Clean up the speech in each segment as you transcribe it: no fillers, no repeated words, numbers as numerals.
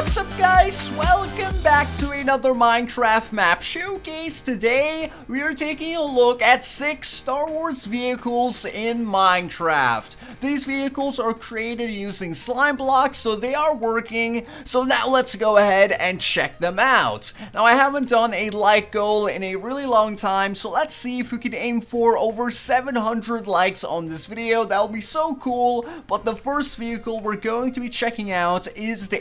What's up, guys? Welcome back to another Minecraft map showcase. Today we are taking a look at 6 Star Wars vehicles in Minecraft. These vehicles are created using slime blocks, so they are working. So now let's go ahead and check them out. Now I haven't done a like goal in a really long time, so let's see if we can aim for over 700 likes on this video. That will be so cool. But the first vehicle we're going to be checking out is the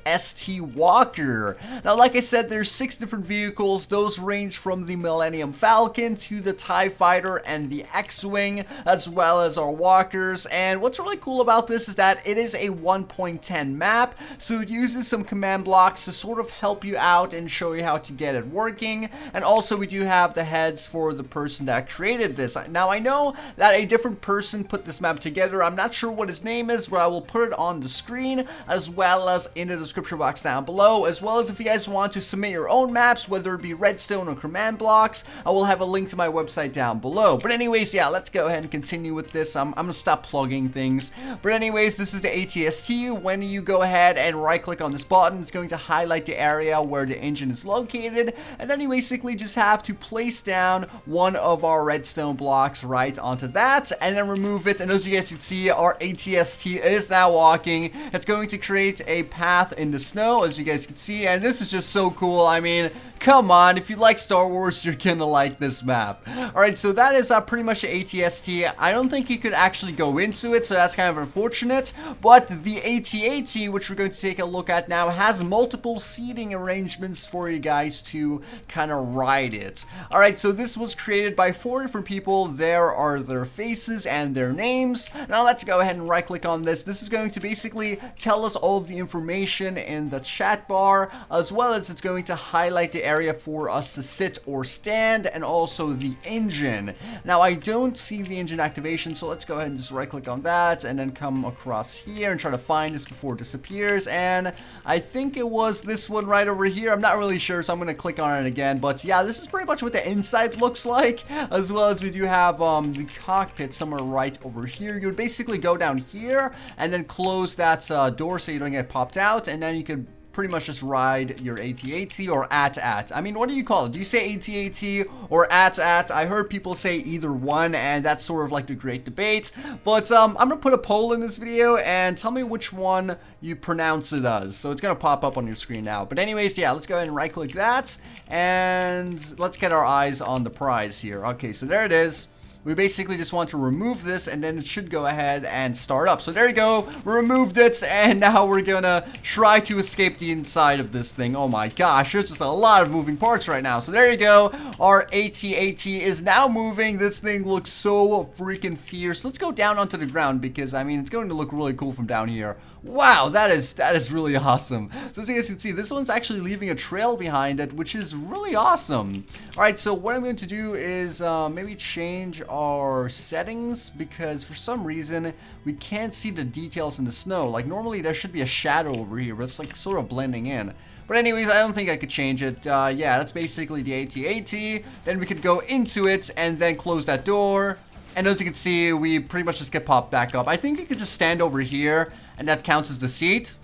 Tst Walker. Now, like I said, there's 6 different vehicles. Those range from the Millenium Falcon to the TIE Fighter and the X-Wing, as well as our walkers. And what's really cool about this is that it is a 1.10 map, so it uses some command blocks to sort of help you out and show you how to get it working. And also, we do have the heads for the person that created this. Now, I know that a different person put this map together. I'm not sure what his name is, but I will put it on the screen as well as in the description box down below, as well as if you guys want to submit your own maps, whether it be redstone or command blocks, I will have a link to my website down below. But anyways, yeah, let's go ahead and continue with this. I'm gonna stop plugging things. But anyways, this is the ATST. When you go ahead and right click on this button, it's going to highlight the area where the engine is located, and then you basically just have to place down one of our redstone blocks right onto that, and then remove it. And as you guys can see, our ATST is now walking. It's going to create a path in the snow, as you guys can see, and this is just so cool. I mean, come on, if you like Star Wars, you're gonna like this map. Alright, so that is pretty much the ATST. I don't think you could actually go into it, so that's kind of unfortunate, but the AT-AT, which we're going to take a look at now, has multiple seating arrangements for you guys to kind of ride it. Alright, so this was created by 4 different people. There are their faces and their names. Now let's go ahead and right click on this. This is going to basically tell us all of the information in the chat bar, as well as it's going to highlight the area for us to sit or stand, and also the engine. Now I don't see the engine activation, so let's go ahead and just right click on that and then come across here and try to find this before it disappears. And I think it was this one right over here. I'm not really sure, so I'm going to click on it again. But yeah, this is pretty much what the inside looks like, as well as we do have the cockpit somewhere right over here. You would basically go down here and then close that door so you don't get popped out, and then you could pretty much just ride your AT-AT or AT-AT. I mean, what do you call it? Do you say AT-AT or AT-AT? I heard people say either one, and that's sort of like the great debate. But I'm gonna put a poll in this video and tell me which one you pronounce it as. So it's gonna pop up on your screen now. But anyways, yeah, let's go ahead and right click that, and let's get our eyes on the prize here. Okay, so there it is. We basically just want to remove this, and then it should go ahead and start up. So there you go, we removed it, and now we're gonna try to escape the inside of this thing. Oh my gosh, there's just a lot of moving parts right now. So there you go, our AT-AT is now moving. This thing looks so freaking fierce. Let's go down onto the ground, because I mean, it's going to look really cool from down here. Wow, that is really awesome. So as you guys can see, this one's actually leaving a trail behind it, which is really awesome. Alright, so what I'm going to do is maybe change our settings, because for some reason we can't see the details in the snow. Like normally there should be a shadow over here, but it's like sort of blending in. But anyways, I don't think I could change it. Yeah, that's basically the AT-AT. Then we could go into it and then close that door. And as you can see, we pretty much just get popped back up. I think you could just stand over here, and that counts as the seat.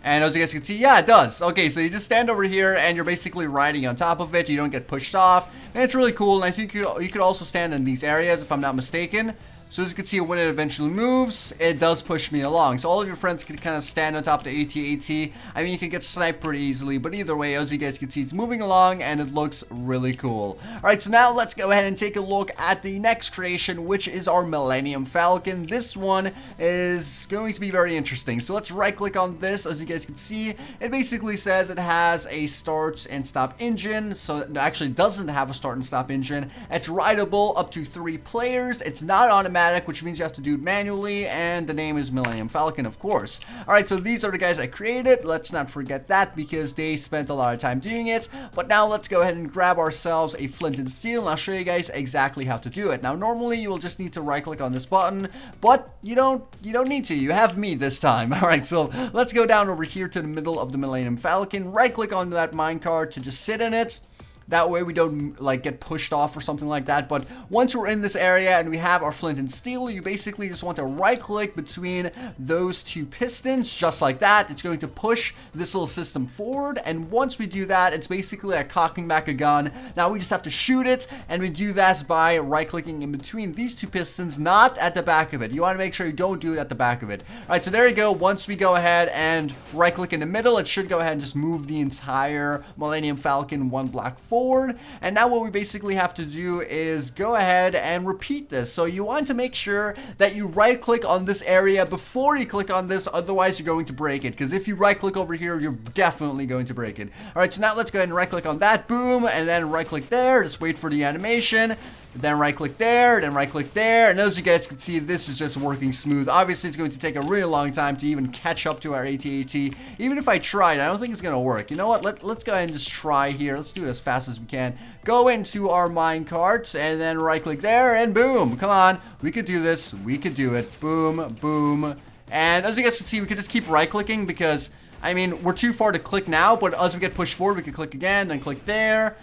And as you guys can see, yeah, it does. Okay, so you just stand over here, and you're basically riding on top of it. You don't get pushed off, and it's really cool. And I think you could also stand in these areas, if I'm not mistaken. So as you can see, when it eventually moves, it does push me along. So all of your friends can kind of stand on top of the AT-AT. I mean, you can get sniped pretty easily, but either way, as you guys can see, it's moving along, and it looks really cool. Alright, so now let's go ahead and take a look at the next creation, which is our Millenium Falcon. This one is going to be very interesting. So let's right click on this. As you guys can see, it basically says it has a start and stop engine. So it actually doesn't have a start and stop engine. It's rideable up to 3 players. It's not automatic, which means you have to do it manually, and the name is Millenium Falcon, of course. Alright, so these are the guys that created it. Let's not forget that, because they spent a lot of time doing it. But now let's go ahead and grab ourselves a flint and steel, and I'll show you guys exactly how to do it. Now normally you will just need to right click on this button, but you don't need to. You have me this time. Alright, so let's go down over here to the middle of the Millenium Falcon, right click on that minecart to just sit in it. That way we don't like get pushed off or something like that. But once we're in this area and we have our flint and steel, you basically just want to right click between those two pistons, just like that. It's going to push this little system forward, and once we do that, it's basically like cocking back a gun. Now we just have to shoot it, and we do that by right clicking in between these two pistons, not at the back of it. You want to make sure you don't do it at the back of it. Alright, so there you go. Once we go ahead and right click in the middle, it should go ahead and just move the entire Millenium Falcon one block forward. And now what we basically have to do is go ahead and repeat this. So you want to make sure that you right click on this area before you click on this, otherwise you're going to break it, because if you right click over here, you're definitely going to break it. Alright, so now let's go ahead and right click on that, boom, and then right click there, just wait for the animation. Then right click there, then right click there, and as you guys can see, this is just working smooth. Obviously, it's going to take a really long time to even catch up to our AT-AT. Even if I tried, I don't think it's going to work. You know what, let's go ahead and just try here. Let's do it as fast as we can. Go into our minecart, and then right click there, and boom, come on, we could do this, we could do it, boom, boom. And as you guys can see, we could just keep right clicking because, I mean, we're too far to click now, but as we get pushed forward, we can click again, then click there.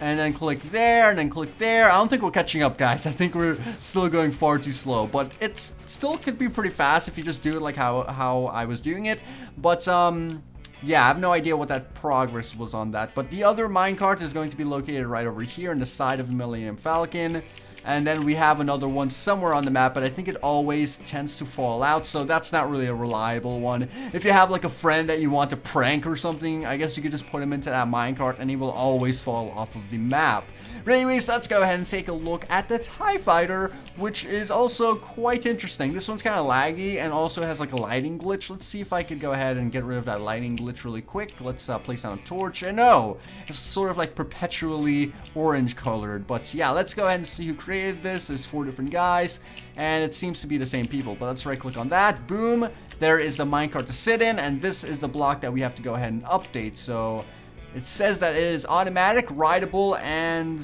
And then click there, and then click there. I don't think we're catching up, guys. I think we're still going far too slow. But it still could be pretty fast if you just do it like how I was doing it. But, yeah, I have no idea what that progress was on that. But the other minecart is going to be located right over here on the side of the Millenium Falcon. And then we have another one somewhere on the map, but I think it always tends to fall out, so that's not really a reliable one. If you have like a friend that you want to prank or something, I guess you could just put him into that minecart and he will always fall off of the map. But anyways, let's go ahead and take a look at the TIE Fighter, which is also quite interesting. This one's kind of laggy and also has like a lighting glitch. Let's see if I could go ahead and get rid of that lighting glitch really quick. Let's place down a torch, and no, it's sort of like perpetually orange colored. But yeah, let's go ahead and see who created this. There's 4 different guys, and it seems to be the same people. But let's right click on that, boom, there is the minecart to sit in, and this is the block that we have to go ahead and update. So it says that it is automatic, rideable, and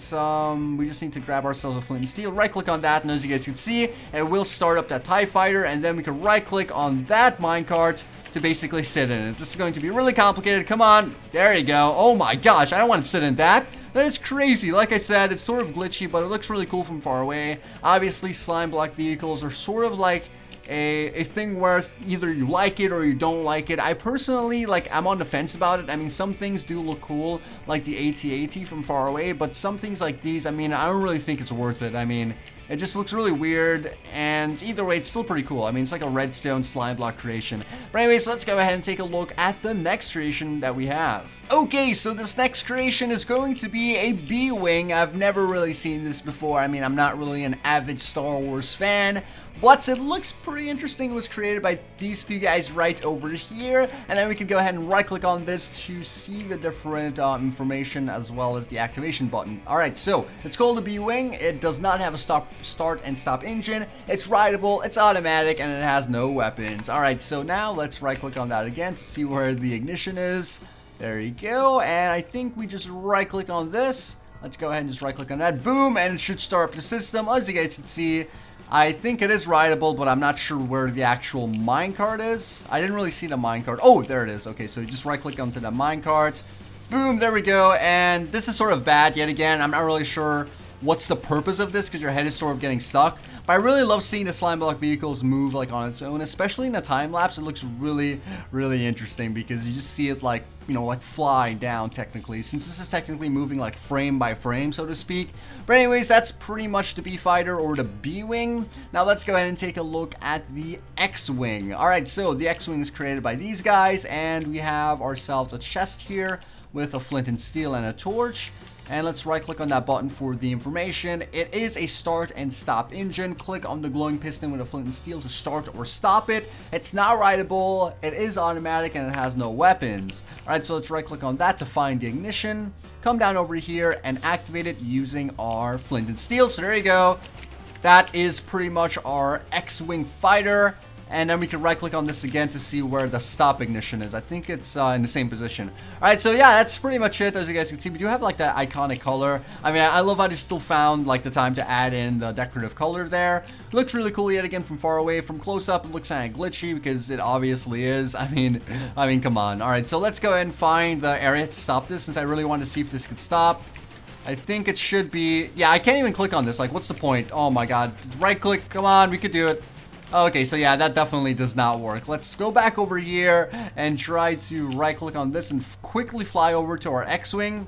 we just need to grab ourselves a flint and steel. Right click on that, and as you guys can see, it will start up that TIE Fighter, and then we can right click on that minecart to basically sit in it. This is going to be really complicated. Come on, there you go. Oh my gosh, I don't want to sit in that. That is crazy. Like I said, it's sort of glitchy, but it looks really cool from far away. Obviously, slime block vehicles are sort of like a thing where either you like it or you don't like it. I personally, like, I'm on the fence about it. I mean, some things do look cool, like the AT-AT from far away, but some things like these, I mean, I don't really think it's worth it. I mean, it just looks really weird, and either way, it's still pretty cool. I mean, it's like a Redstone Slimeblock creation. But anyways, let's go ahead and take a look at the next creation that we have. Okay, so this next creation is going to be a B-Wing. I've never really seen this before. I mean, I'm not really an avid Star Wars fan, but it looks pretty interesting. It was created by these two guys right over here, and then we can go ahead and right-click on this to see the different information as well as the activation button. Alright, so it's called a B-Wing. It does not have a start and stop engine. It's rideable, it's automatic, and it has no weapons. Alright, so now let's right-click on that again to see where the ignition is. There you go, and I think we just right-click on this. Let's go ahead and just right-click on that. Boom, and it should start up the system. As you guys can see, I think it is rideable, but I'm not sure where the actual minecart is. I didn't really see the minecart. Oh, there it is. Okay, so you just right-click onto the minecart. Boom, there we go, and this is sort of bad yet again. I'm not really sure what's the purpose of this because your head is sort of getting stuck. But I really love seeing the slime block vehicles move like on its own, especially in the time lapse. It looks really, really interesting because you just see it like, you know, like fly down technically, since this is technically moving like frame by frame, so to speak. But anyways, that's pretty much the B-Fighter or the B-Wing. Now let's go ahead and take a look at the X-Wing. Alright, so the X-Wing is created by these guys, and we have ourselves a chest here with a flint and steel and a torch. And let's right click on that button for the information. It is a start and stop engine. Click on the glowing piston with a flint and steel to start or stop it. It's not rideable, it is automatic, and it has no weapons. Alright, so let's right click on that to find the ignition. Come down over here and activate it using our flint and steel. So there you go. That is pretty much our X-Wing fighter. And then we can right click on this again to see where the stop ignition is. I think it's in the same position. Alright, so yeah, that's pretty much it. As you guys can see, we do have like that iconic color. I mean, I love how they still found like the time to add in the decorative color there. Looks really cool yet again from far away. From close up, it looks kind of glitchy because it obviously is. I mean, come on. Alright, so let's go ahead and find the area to stop this, since I really want to see if this could stop. I think it should be... Yeah, I can't even click on this. Like, what's the point? Oh my god. Right click. Come on, we could do it. Okay, so yeah, that definitely does not work. Let's go back over here and try to right click on this and quickly fly over to our X-Wing.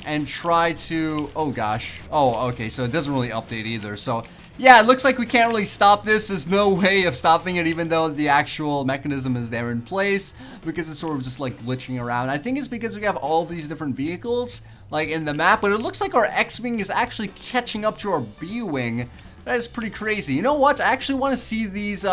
And try to... Oh gosh. Oh, okay, so it doesn't really update either. So... Yeah, it looks like we can't really stop this. There's no way of stopping it, even though the actual mechanism is there in place, because it's sort of just like glitching around. I think it's because we have all of these different vehicles like in the map, but it looks like our X-Wing is actually catching up to our B-Wing. That is pretty crazy. You know what? I actually want to see these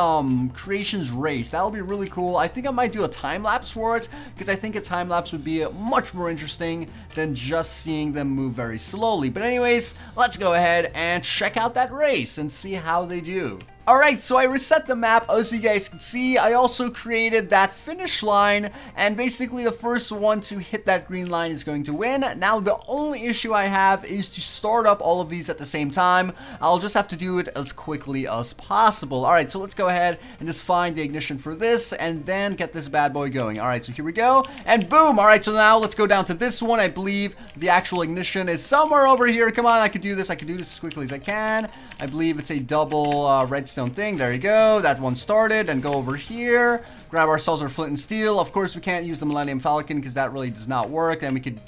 creations race. That'll be really cool. I think I might do a time lapse for it, because I think a time lapse would be much more interesting than just seeing them move very slowly. But anyways, let's go ahead and check out that race and see how they do. Alright, so I reset the map. As you guys can see, I also created that finish line, and basically the first one to hit that green line is going to win. Now, the only issue I have is to start up all of these at the same time. I'll just have to do it as quickly as possible. Alright, so let's go ahead and just find the ignition for this, and then get this bad boy going. Alright, so here we go, and boom! Alright, so now let's go down to this one. I believe the actual ignition is somewhere over here. Come on, I can do this. I can do this as quickly as I can. I believe it's a double redstone thing. There you go. That one started. And go over here. Grab ourselves our flint and steel. Of course, we can't use the Millenium Falcon because that really does not work. Then we could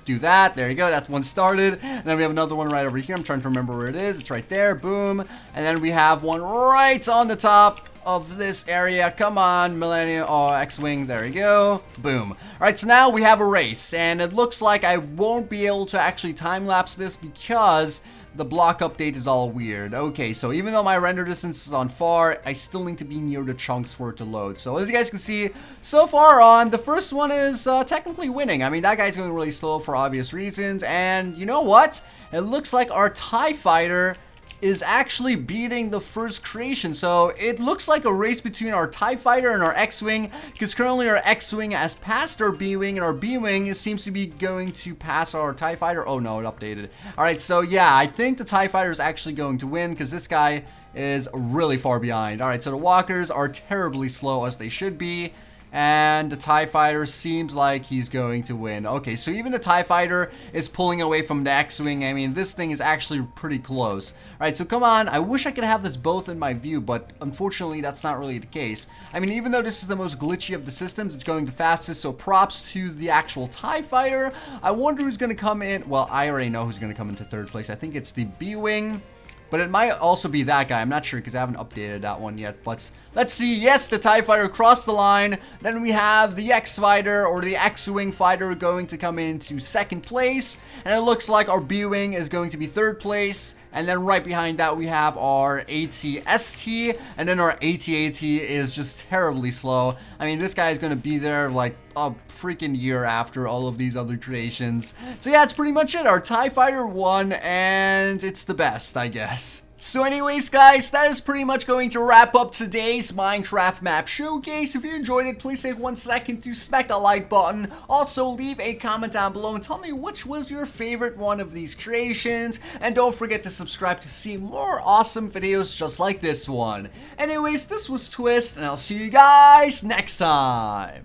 do that. There you go. That one started. And then we have another one right over here. I'm trying to remember where it is. It's right there. Boom. And then we have one right on the top of this area. Come on, Millennium. Oh, X-Wing. There you go. Boom. Alright, so now we have a race. And it looks like I won't be able to actually time-lapse this because the block update is all weird. Okay, so even though my render distance is on far, I still need to be near the chunks for it to load. So as you guys can see, so far on, the first one is technically winning. I mean, that guy's going really slow for obvious reasons. And you know what? It looks like our TIE fighter is actually beating the first creation. So it looks like a race between our TIE fighter and our X-Wing, because currently our X-Wing has passed our B-Wing, and our B-Wing seems to be going to pass our TIE fighter. Oh no, it updated. Alright, so yeah, I think the TIE fighter is actually going to win, because this guy is really far behind. Alright, so the walkers are terribly slow, as they should be. And the TIE fighter seems like he's going to win. Okay, so even the TIE fighter is pulling away from the X-Wing. I mean, this thing is actually pretty close. Alright, so come on. I wish I could have this both in my view, but unfortunately, that's not really the case. I mean, even though this is the most glitchy of the systems, it's going the fastest, so props to the actual TIE fighter. I wonder who's going to come in. Well, I already know who's going to come into third place. I think it's the B-Wing. But it might also be that guy. I'm not sure because I haven't updated that one yet. But let's see. Yes, the TIE fighter crossed the line. Then we have the X-Fighter or the X-Wing fighter going to come into second place. And it looks like our B-Wing is going to be third place. And then right behind that we have our AT-ST. And then our AT-AT is just terribly slow. I mean, this guy is going to be there like a freaking year after all of these other creations. So yeah, that's pretty much it. Our TIE fighter won, and it's the best, I guess. So anyways, guys, that is pretty much going to wrap up today's Minecraft map showcase. If you enjoyed it, please take 1 second to smack the like button. Also, leave a comment down below and tell me which was your favorite one of these creations. And don't forget to subscribe to see more awesome videos just like this one. Anyways, this was Twiistz, and I'll see you guys next time.